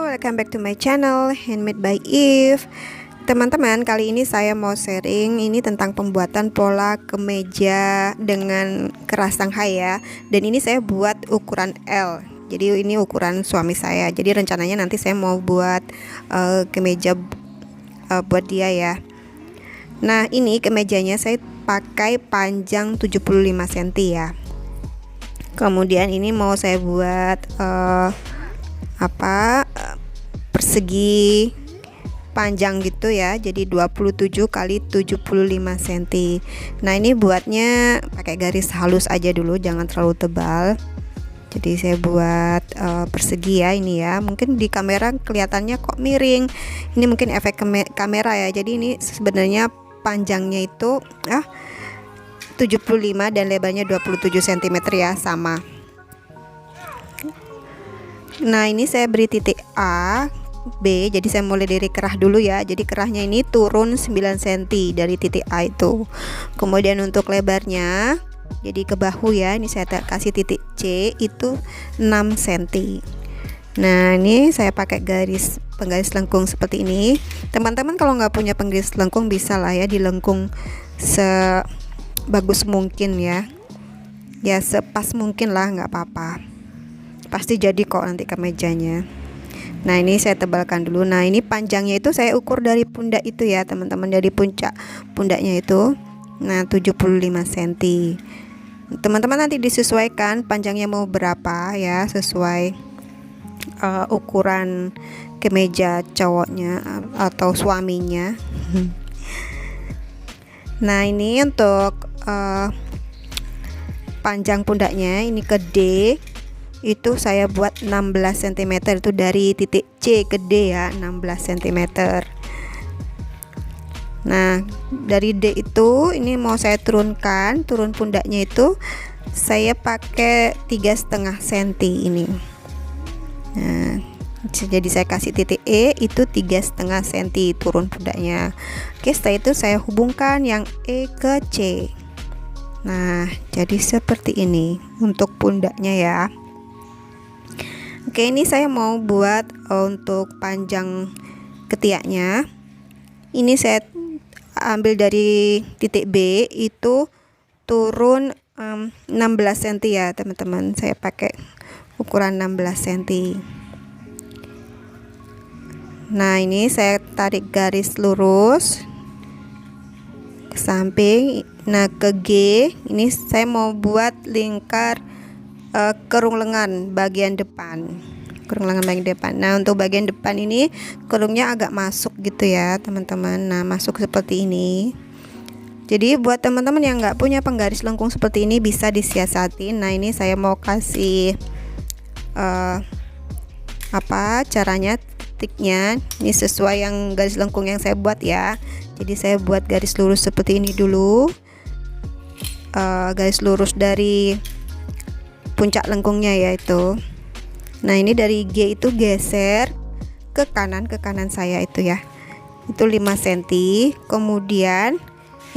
welcome back to my channel Handmade by Eve. Teman-teman, kali ini saya mau sharing ini tentang pembuatan pola kemeja dengan keras Shanghai ya. Dan ini saya buat ukuran L. Jadi ini ukuran suami saya. Jadi rencananya nanti saya mau buat kemeja buat dia ya. Nah, ini kemejanya saya pakai panjang 75 cm ya. Kemudian ini mau saya buat persegi panjang gitu ya, jadi 27 kali 75 cm. Nah, ini buatnya pakai garis halus aja dulu, jangan terlalu tebal. Jadi saya buat persegi ya, ini ya. Mungkin di kamera kelihatannya kok miring. Ini mungkin efek kamera ya. Jadi ini sebenarnya panjangnya itu 75 dan lebarnya 27 cm ya, sama. Nah, ini saya beri titik A, B, jadi saya mulai dari kerah dulu ya. Jadi kerahnya ini turun 9 cm dari titik A itu. Kemudian untuk lebarnya, jadi ke bahu ya, ini saya kasih titik C itu 6 cm. Nah, ini saya pakai penggaris lengkung seperti ini. Teman-teman kalau nggak punya penggaris lengkung bisa lah ya dilengkung sebagus mungkin ya. Ya sepas mungkin lah, nggak apa-apa. Pasti jadi kok nanti kemejanya. Nah, ini saya tebalkan dulu. Nah, ini panjangnya itu saya ukur dari pundak itu ya teman-teman, dari puncak pundaknya itu. Nah, 75 cm. Teman-teman nanti disesuaikan panjangnya mau berapa ya, sesuai ukuran kemeja cowoknya atau suaminya. Nah, ini untuk panjang pundaknya ini ke D itu saya buat 16 cm, itu dari titik C ke D ya, 16 cm. Nah, dari D itu ini mau saya turun pundaknya itu saya pakai 3,5 cm ini. Nah, jadi saya kasih titik E itu 3,5 cm turun pundaknya. Oke, setelah itu saya hubungkan yang E ke C. Nah, jadi seperti ini untuk pundaknya ya. Oke, ini saya mau buat untuk panjang ketiaknya. Ini saya ambil dari titik B itu turun 16 cm ya teman-teman. Saya pakai ukuran 16 cm. Nah, ini saya tarik garis lurus ke samping. Nah, ke G ini saya mau buat lingkar kerung lengan bagian depan. Nah, untuk bagian depan ini kerungnya agak masuk gitu ya teman-teman. Nah, masuk seperti ini. Jadi buat teman-teman yang nggak punya penggaris lengkung seperti ini bisa disiasatin. Nah, ini saya mau kasih caranya, titiknya ini sesuai yang garis lengkung yang saya buat ya. Jadi saya buat garis lurus seperti ini dulu, garis lurus dari puncak lengkungnya yaitu. Nah, ini dari G itu geser ke kanan saya itu ya, itu 5 cm. Kemudian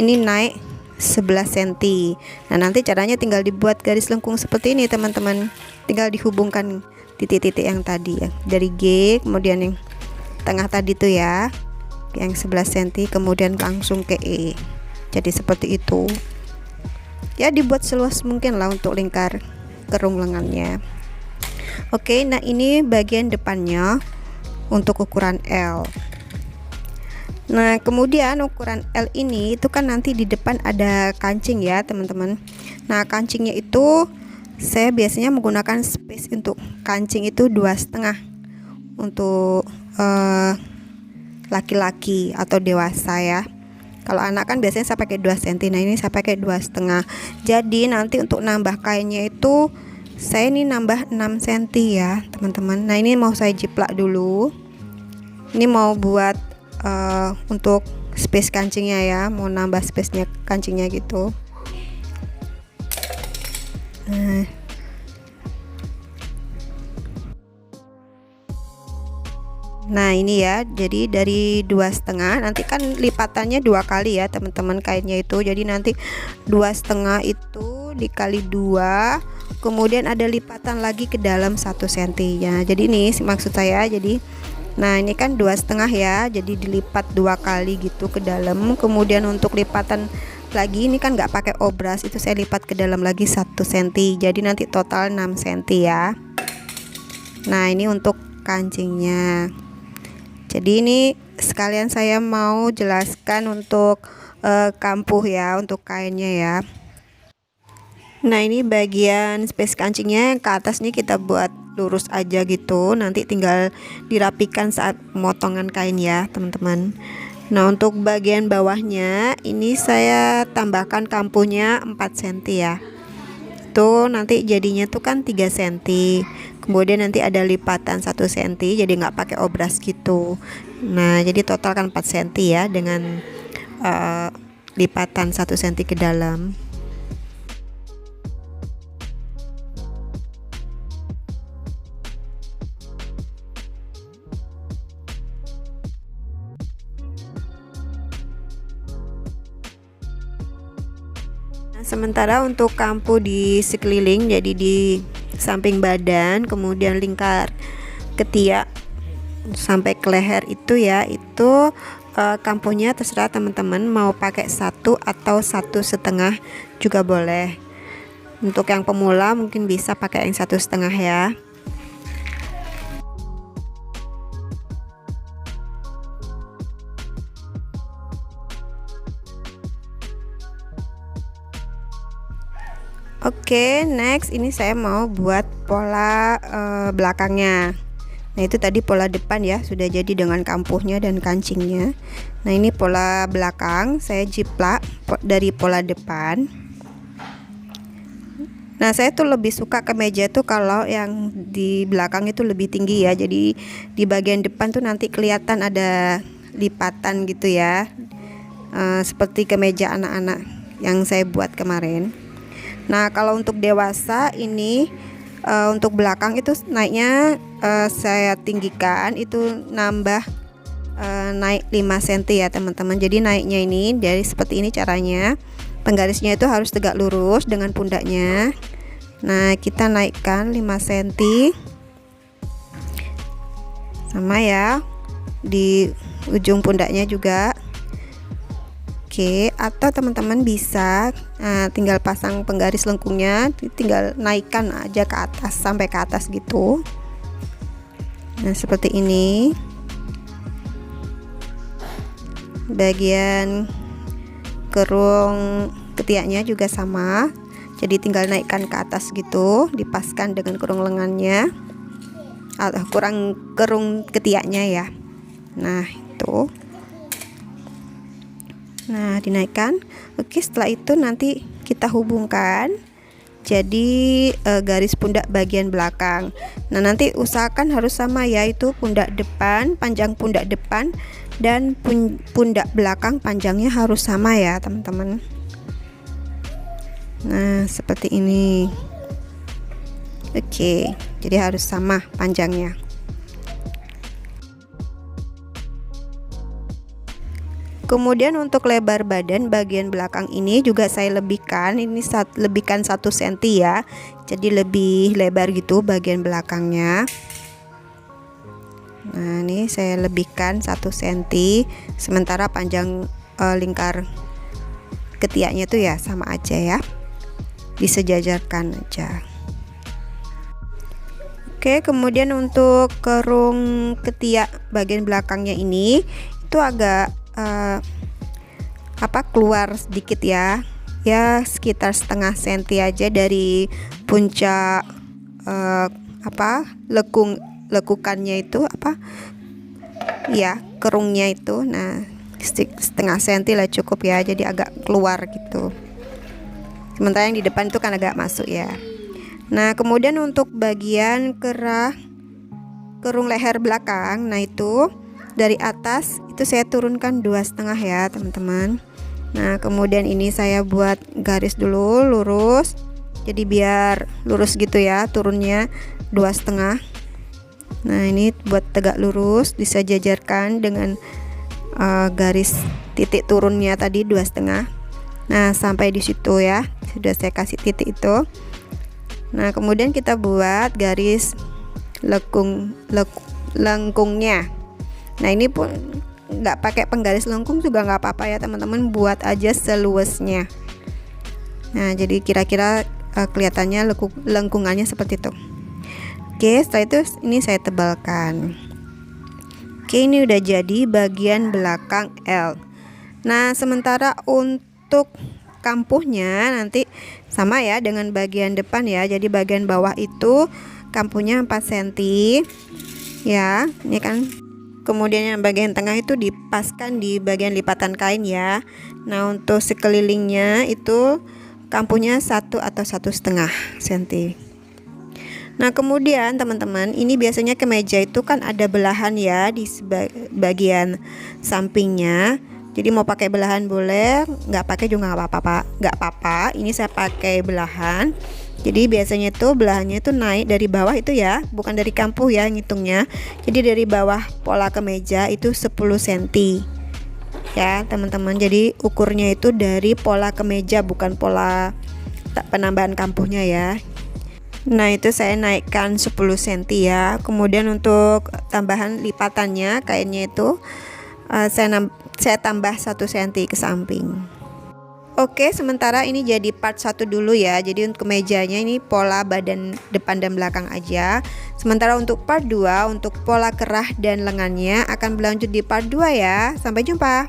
ini naik 11 cm. Nah, nanti caranya tinggal dibuat garis lengkung seperti ini teman-teman, tinggal dihubungkan titik-titik yang tadi ya, dari G kemudian yang tengah tadi tuh ya, yang 11 cm, kemudian langsung ke E. Jadi seperti itu ya, dibuat seluas mungkin lah untuk lingkar kerung lengannya. Oke, nah ini bagian depannya untuk ukuran L. Nah, kemudian ukuran L ini itu kan nanti di depan ada kancing ya teman-teman. Nah, kancingnya itu saya biasanya menggunakan space untuk kancing itu 2,5 untuk laki-laki atau dewasa ya. Kalau anak kan biasanya saya pakai 2 cm. Nah, ini saya pakai 2,5. Jadi nanti untuk nambah kainnya itu saya ini nambah 6 cm ya teman-teman. Nah, ini mau saya jiplak dulu. Ini mau buat untuk space kancingnya ya, mau nambah space-nya kancingnya gitu. Nah ini ya, jadi dari 2,5, nanti kan lipatannya 2 kali ya teman-teman kainnya itu, jadi nanti 2,5 itu dikali 2, kemudian ada lipatan lagi ke dalam 1 cm ya. Jadi ini maksud saya, jadi nah ini kan 2,5 ya, jadi dilipat 2 kali gitu ke dalam. Kemudian untuk lipatan lagi ini kan nggak pakai obras, itu saya lipat ke dalam lagi 1 cm, jadi nanti total 6 cm ya. Nah ini untuk kancingnya. Jadi ini sekalian saya mau jelaskan untuk kampuh ya, untuk kainnya ya. Nah ini bagian space kancingnya ke atas nih kita buat lurus aja gitu, nanti tinggal dirapikan saat pemotongan kain ya teman-teman. Nah untuk bagian bawahnya ini saya tambahkan kampuhnya 4 cm ya, tuh nanti jadinya tuh kan 3 cm, kemudian nanti ada lipatan 1 cm, jadi nggak pakai obras gitu. Nah jadi total kan 4 cm ya, dengan lipatan 1 cm ke dalam. Sementara untuk kampuh di sekeliling, jadi di samping badan, kemudian lingkar ketiak sampai ke leher itu ya, itu kampuhnya terserah teman-teman mau pakai 1 atau 1,5 juga boleh. Untuk yang pemula mungkin bisa pakai yang 1,5 ya. Oke, next ini saya mau buat pola belakangnya. Nah itu tadi pola depan ya, sudah jadi dengan kampuhnya dan kancingnya. Nah ini pola belakang, saya jiplak dari pola depan. Nah saya tuh lebih suka kemeja tuh kalau yang di belakang itu lebih tinggi ya, jadi di bagian depan tuh nanti kelihatan ada lipatan gitu ya, seperti kemeja anak-anak yang saya buat kemarin. Nah kalau untuk dewasa ini untuk belakang itu naiknya saya tinggikan, itu nambah naik 5 cm ya teman-teman. Jadi naiknya ini dari seperti ini caranya, penggarisnya itu harus tegak lurus dengan pundaknya. Nah kita naikkan 5 cm sama ya, di ujung pundaknya juga. Oke, atau teman-teman bisa tinggal pasang penggaris lengkungnya, tinggal naikkan aja ke atas sampai ke atas gitu. Nah seperti ini. Bagian kerung ketiaknya juga sama, jadi tinggal naikkan ke atas gitu, dipaskan dengan kerung lengannya atau kerung ketiaknya ya. Nah itu. Nah dinaikkan. Oke, setelah itu nanti kita hubungkan jadi garis pundak bagian belakang. Nah nanti usahakan harus sama, yaitu pundak depan, panjang pundak depan, dan pundak belakang panjangnya harus sama ya teman-teman. Nah seperti ini. Oke, jadi harus sama panjangnya. Kemudian untuk lebar badan bagian belakang ini juga saya lebihkan, ini lebihkan 1 cm ya, jadi lebih lebar gitu bagian belakangnya. Nah ini saya lebihkan 1 cm, sementara panjang lingkar ketiaknya tuh ya sama aja ya, disejajarkan aja. Oke, kemudian untuk kerung ketiak bagian belakangnya ini itu agak keluar sedikit ya, sekitar setengah senti aja dari puncak lekukannya itu kerungnya itu. Nah setengah senti lah cukup ya, jadi agak keluar gitu, sementara yang di depan itu kan agak masuk ya. Nah kemudian untuk bagian kerung leher belakang, nah itu dari atas itu saya turunkan 2,5 ya teman-teman. Nah kemudian ini saya buat garis dulu lurus, jadi biar lurus gitu ya, turunnya 2,5. Nah, ini buat tegak lurus disejajarkan dengan garis titik turunnya tadi 2,5. Nah, sampai di situ ya, sudah saya kasih titik itu. Nah, kemudian kita buat garis lengkungnya. Nah, ini pun nggak pakai penggaris lengkung juga nggak apa-apa ya teman-teman, buat aja seluasnya. Nah, jadi kira-kira kelihatannya lengkungannya seperti itu. Oke, setelah itu ini saya tebalkan. Oke, ini udah jadi bagian belakang L. Nah, sementara untuk kampuhnya nanti sama ya dengan bagian depan ya. Jadi bagian bawah itu kampuhnya 4 cm ya, ini kan. Kemudian yang bagian tengah itu dipaskan di bagian lipatan kain ya. Nah, untuk sekelilingnya itu kampuhnya 1 atau 1,5 cm. Nah, kemudian teman-teman, ini biasanya kemeja itu kan ada belahan ya di bagian sampingnya. Jadi mau pakai belahan boleh, nggak pakai juga nggak apa-apa. Ini saya pakai belahan. Jadi biasanya itu belahannya itu naik dari bawah itu ya, bukan dari kampuh ya ngitungnya. Jadi dari bawah pola kemeja itu 10 cm ya teman-teman. Jadi ukurnya itu dari pola kemeja, bukan pola penambahan kampuhnya ya. Nah, itu saya naikkan 10 cm ya. Kemudian untuk tambahan lipatannya kainnya itu saya tambah 1 cm ke samping. Oke, sementara ini jadi part 1 dulu ya. Jadi untuk kemejanya ini pola badan depan dan belakang aja. Sementara untuk part 2 untuk pola kerah dan lengannya akan berlanjut di part 2 ya. Sampai jumpa.